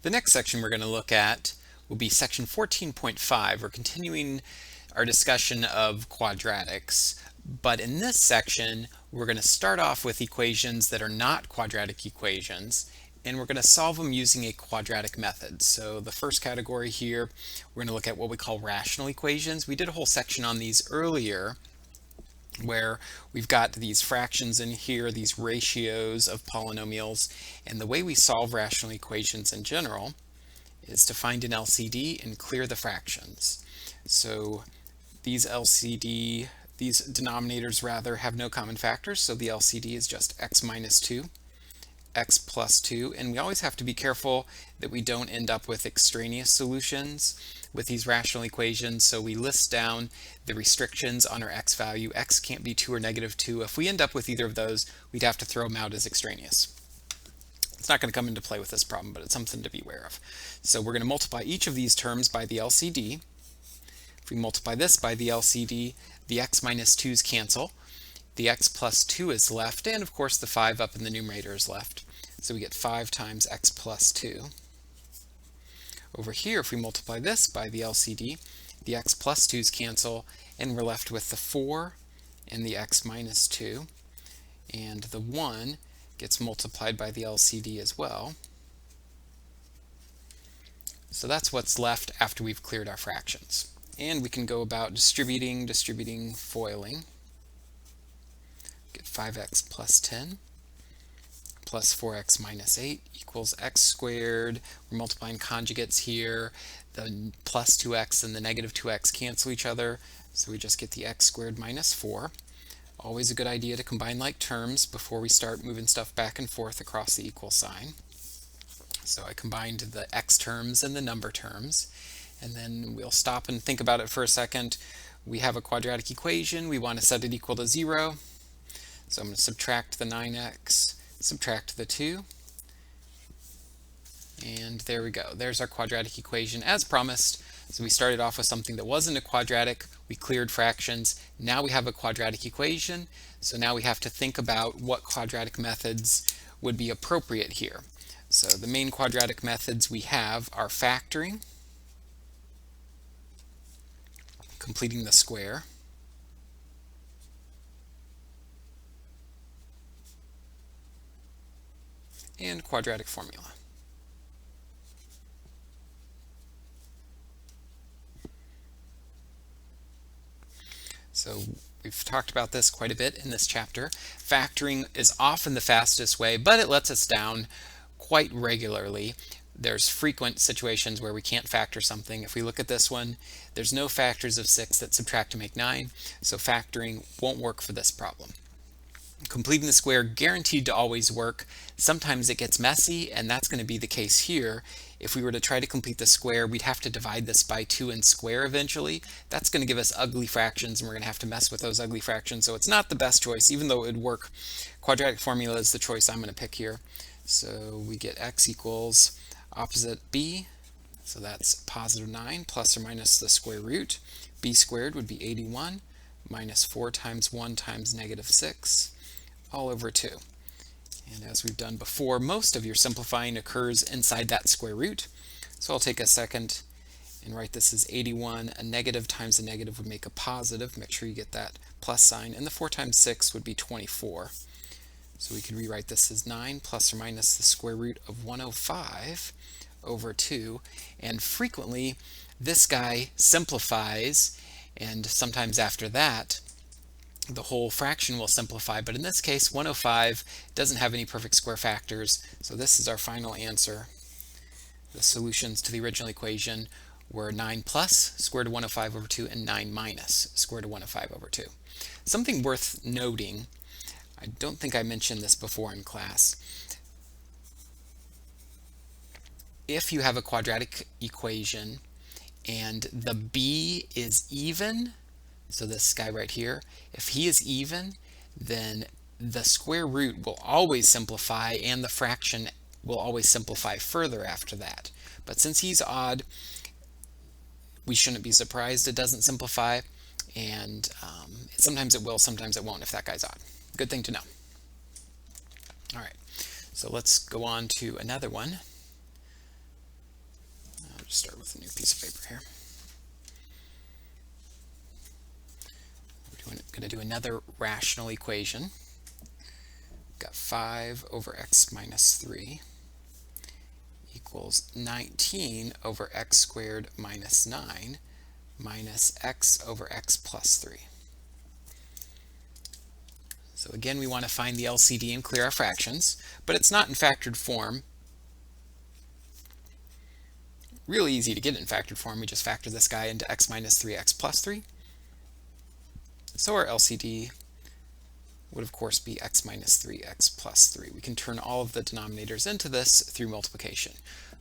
The next section we're going to look at will be section 14.5. We're continuing our discussion of quadratics, but in this section we're going to start off with equations that are not quadratic equations, and we're going to solve them using a quadratic method. So the first category here, we're going to look at what we call rational equations. We did a whole section on these earlier, where we've got these fractions in here, these ratios of polynomials, and the way we solve rational equations in general is to find an LCD and clear the fractions. So these denominators rather have no common factors, so the LCD is just x minus 2, x plus 2, and we always have to be careful that we don't end up with extraneous solutions with these rational equations, so we list down the restrictions on our x value. X can't be 2 or negative 2. If we end up with either of those, we'd have to throw them out as extraneous. It's not going to come into play with this problem, but it's something to be aware of. So we're going to multiply each of these terms by the LCD. If we multiply this by the LCD, the x minus 2's cancel. The x plus 2 is left, and of course the 5 up in the numerator is left. So we get 5 times x plus 2. Over here, if we multiply this by the LCD, the x plus 2's cancel, and we're left with the 4 and the x minus 2. And the 1 gets multiplied by the LCD as well. So that's what's left after we've cleared our fractions. And we can go about distributing, foiling. Get 5x plus 10 plus 4x minus 8 equals x squared. We're multiplying conjugates here. The plus 2x and the negative 2x cancel each other, so we just get the x squared minus 4. Always a good idea to combine like terms before we start moving stuff back and forth across the equal sign. So I combined the x terms and the number terms, and then we'll stop and think about it for a second. We have a quadratic equation. We want to set it equal to 0. So I'm going to subtract the 9x, subtract the 2, and there we go. There's our quadratic equation as promised. So we started off with something that wasn't a quadratic, we cleared fractions, now we have a quadratic equation, so now we have to think about what quadratic methods would be appropriate here. So the main quadratic methods we have are factoring, completing the square, and quadratic formula. So we've talked about this quite a bit in this chapter. Factoring is often the fastest way, but it lets us down quite regularly. There's frequent situations where we can't factor something. If we look at this one, there's no factors of 6 that subtract to make 9, so factoring won't work for this problem. Completing the square, guaranteed to always work. Sometimes it gets messy, and that's going to be the case here. If we were to try to complete the square, we'd have to divide this by 2 and square eventually. That's going to give us ugly fractions, and we're going to have to mess with those ugly fractions, so it's not the best choice, even though it would work. Quadratic formula is the choice I'm going to pick here. So we get x equals opposite b, so that's positive 9 plus or minus the square root. B squared would be 81 minus 4 times 1 times negative 6. All over 2. And as we've done before, most of your simplifying occurs inside that square root. So I'll take a second and write this as 81. A negative times a negative would make a positive. Make sure you get that plus sign. And the 4 times 6 would be 24. So we could rewrite this as 9 plus or minus the square root of 105 over 2. And frequently, this guy simplifies, and sometimes after that, the whole fraction will simplify, but in this case 105 doesn't have any perfect square factors, so this is our final answer. The solutions to the original equation were 9 plus square root of 105 over 2 and 9 minus square root of 105 over 2. Something worth noting, I don't think I mentioned this before in class. If you have a quadratic equation and the b is even, so this guy right here, if he is even, then the square root will always simplify and the fraction will always simplify further after that. But since he's odd, we shouldn't be surprised it doesn't simplify, and sometimes it will, sometimes it won't if that guy's odd. Good thing to know. All right, so let's go on to another one. start with a new piece of paper here. We're going to do another rational equation. We've got 5 over x minus 3 equals 19 over x squared minus 9 minus x over x plus 3. So again, we want to find the LCD and clear our fractions, but it's not in factored form. Really easy to get it in factored form. We just factor this guy into x minus 3x plus 3. So our LCD would of course be x minus 3x plus 3. We can turn all of the denominators into this through multiplication,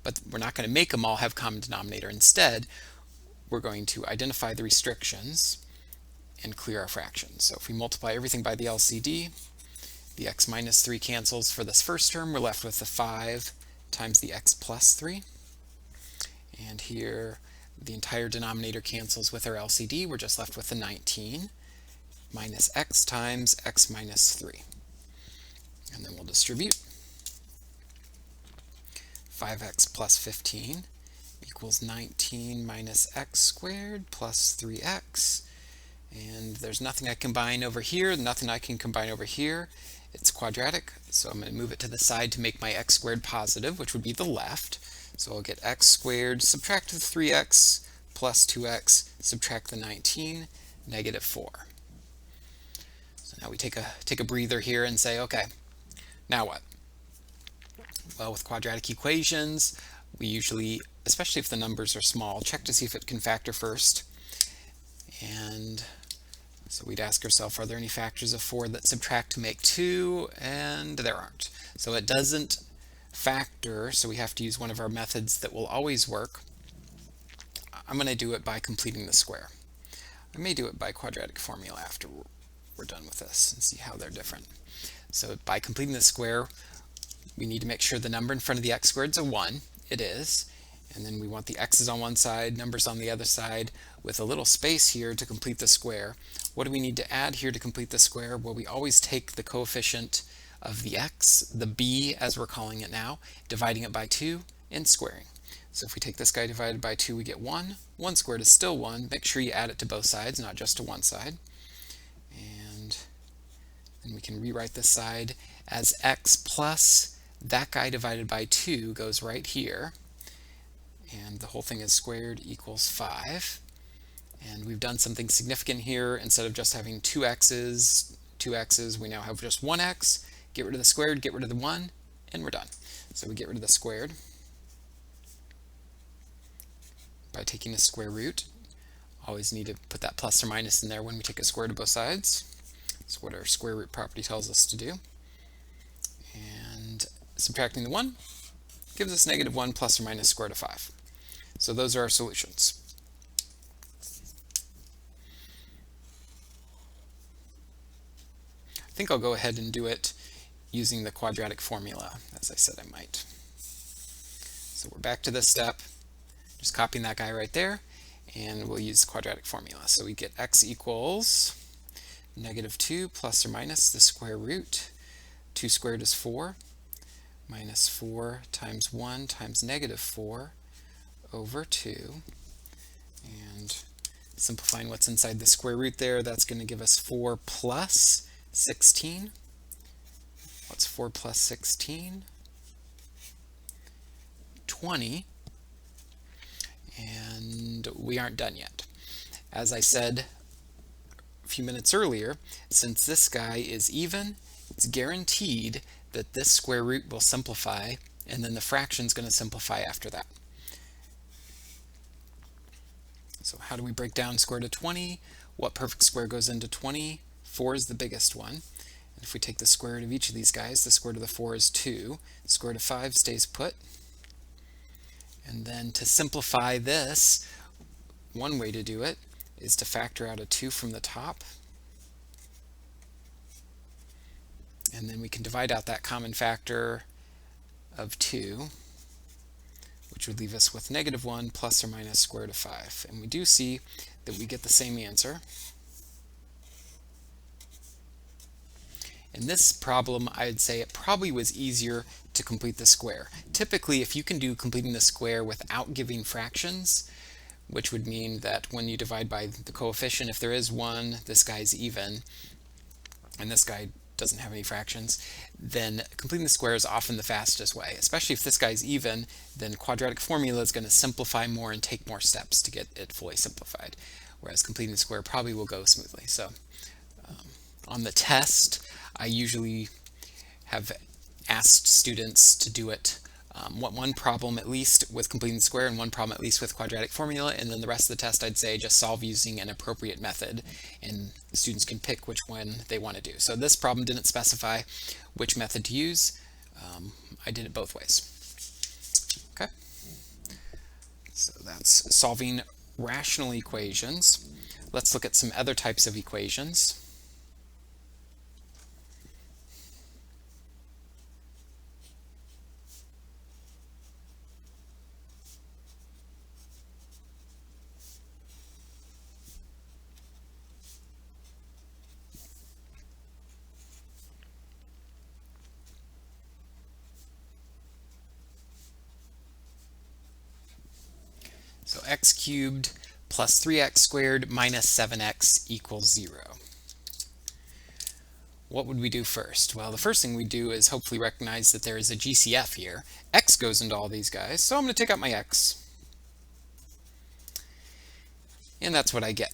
but we're not going to make them all have common denominator. Instead, we're going to identify the restrictions and clear our fractions. So if we multiply everything by the LCD, the x minus 3 cancels for this first term. We're left with the 5 times the x plus 3. And here the entire denominator cancels with our LCD. We're just left with the 19 minus x times x minus 3. And then we'll distribute. 5x plus 15 equals 19 minus x squared plus 3x. And there's nothing I can combine over here, nothing I can combine over here. It's quadratic, so I'm going to move it to the side to make my x squared positive, which would be the left. So I'll get x squared, subtract the 3x plus 2x, subtract the 19, negative 4. So now we take a breather here and say, okay, now what? Well, with quadratic equations, we usually, especially if the numbers are small, check to see if it can factor first. And so we'd ask ourselves, are there any factors of 4 that subtract to make 2? And there aren't. So it doesn't factor, so we have to use one of our methods that will always work. I'm going to do it by completing the square. I may do it by quadratic formula after we're done with this and see how they're different. So by completing the square, we need to make sure the number in front of the x squared is a 1. It is. And then we want the x's on one side, numbers on the other side, with a little space here to complete the square. What do we need to add here to complete the square? Well, we always take the coefficient of the x, the b as we're calling it now, dividing it by 2 and squaring. So if we take this guy divided by 2, we get 1. 1 squared is still 1. Make sure you add it to both sides, not just to one side. And then we can rewrite this side as x plus that guy divided by 2 goes right here. And the whole thing is squared equals 5. And we've done something significant here. Instead of just having two x's, we now have just one x. Get rid of the squared, get rid of the 1, and we're done. So we get rid of the squared by taking a square root. Always need to put that plus or minus in there when we take a square to both sides. That's what our square root property tells us to do. And subtracting the 1 gives us negative 1 plus or minus square root of 5. So those are our solutions. I think I'll go ahead and do it using the quadratic formula, as I said I might. So we're back to this step, just copying that guy right there, and we'll use the quadratic formula. So we get x equals negative 2 plus or minus the square root. 2 squared is 4, minus 4 times 1 times negative 4 over 2. And simplifying what's inside the square root there, that's going to give us 4 plus 16. What's 4 plus 16? 20. And we aren't done yet. As I said a few minutes earlier, since this guy is even, it's guaranteed that this square root will simplify, and then the fraction's going to simplify after that. So how do we break down square root of 20? What perfect square goes into 20? 4 is the biggest one. And if we take the square root of each of these guys, the square root of the 4 is 2. The square root of 5 stays put. And then to simplify this, one way to do it is to factor out a 2 from the top. And then we can divide out that common factor of 2, which would leave us with negative 1 plus or minus square root of 5. And we do see that we get the same answer. In this problem, I'd say it probably was easier to complete the square. Typically, if you can do completing the square without giving fractions, which would mean that when you divide by the coefficient, if there is 1, this guy's even, and this guy doesn't have any fractions, then completing the square is often the fastest way. Especially if this guy's even, then quadratic formula is going to simplify more and take more steps to get it fully simplified, whereas completing the square probably will go smoothly. So on the test, I usually have asked students to do it one problem at least with completing the square and one problem at least with quadratic formula, and then the rest of the test I'd say just solve using an appropriate method, and students can pick which one they want to do. So this problem didn't specify which method to use. I did it both ways. Okay, so that's solving rational equations. Let's look at some other types of equations. So x cubed plus 3x squared minus 7x equals 0. What would we do first? Well, the first thing we do is hopefully recognize that there is a GCF here. X goes into all these guys, so I'm going to take out my x. And that's what I get.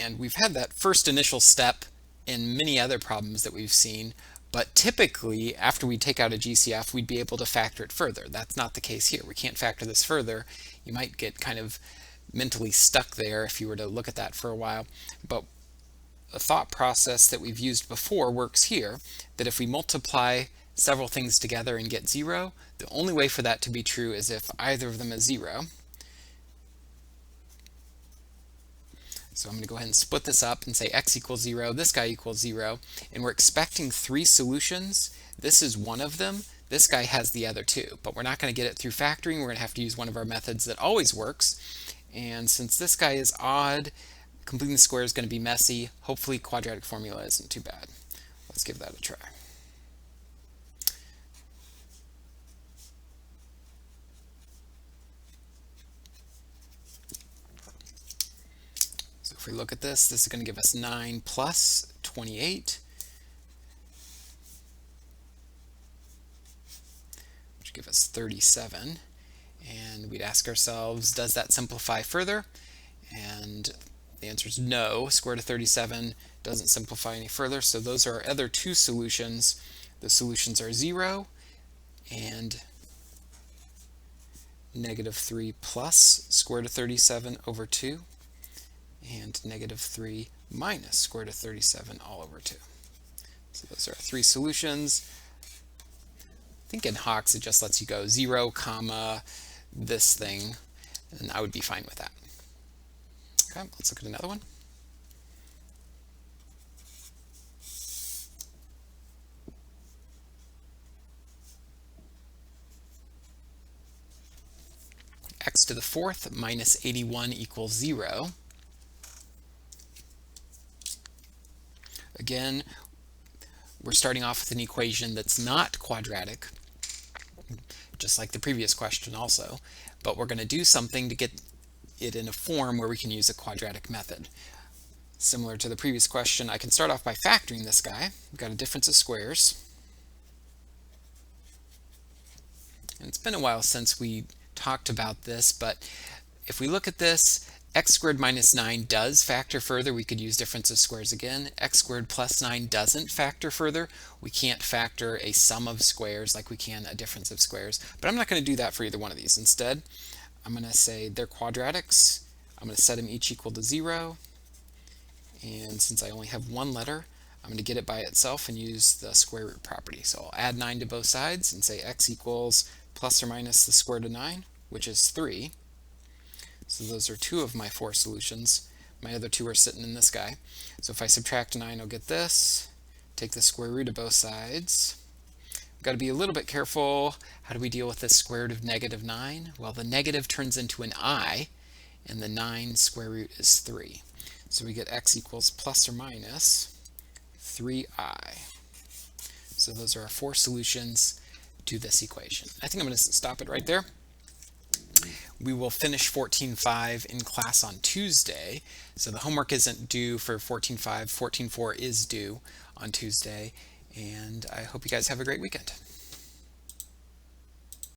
And we've had that first initial step in many other problems that we've seen, but typically after we take out a GCF, we'd be able to factor it further. That's not the case here. We can't factor this further. You might get kind of mentally stuck there if you were to look at that for a while, but a thought process that we've used before works here, that if we multiply several things together and get 0, the only way for that to be true is if either of them is 0. So I'm going to go ahead and split this up and say x equals 0, this guy equals 0, and we're expecting 3 solutions. This is one of them. This guy has the other 2, but we're not going to get it through factoring. We're going to have to use one of our methods that always works. And since this guy is odd, completing the square is going to be messy. Hopefully quadratic formula isn't too bad. Let's give that a try. So if we look at this, this is going to give us 9 plus 28, which give us 37. And we'd ask ourselves, does that simplify further? And the answer is no. Square root of 37 doesn't simplify any further, so those are our other 2 solutions. The solutions are 0 and negative 3 plus square root of 37 over 2, and negative 3 minus square root of 37 all over 2. So those are our 3 solutions. I think in Hawks it just lets you go 0, comma, this thing, and I would be fine with that. Okay, let's look at another one. X to the 4th minus 81 equals 0. Again, we're starting off with an equation that's not quadratic, just like the previous question also, but we're going to do something to get it in a form where we can use a quadratic method. Similar to the previous question, I can start off by factoring this guy. We've got a difference of squares. And it's been a while since we talked about this, but if we look at this, x squared minus 9 does factor further. We could use difference of squares again. X squared plus 9 doesn't factor further. We can't factor a sum of squares like we can a difference of squares, but I'm not going to do that for either one of these. Instead, I'm going to say they're quadratics. I'm going to set them each equal to 0. And since I only have one letter, I'm going to get it by itself and use the square root property. So I'll add 9 to both sides and say x equals plus or minus the square root of 9, which is 3. So those are 2 of my 4 solutions. My other 2 are sitting in this guy. So if I subtract 9, I'll get this. Take the square root of both sides. We've got to be a little bit careful. How do we deal with this square root of negative 9? Well, the negative turns into an I, and the 9 square root is 3. So we get x equals plus or minus 3i. So those are our 4 solutions to this equation. I think I'm going to stop it right there. We will finish 14.5 in class on Tuesday. So the homework isn't due for 14.5. 14.4 is due on Tuesday. And I hope you guys have a great weekend.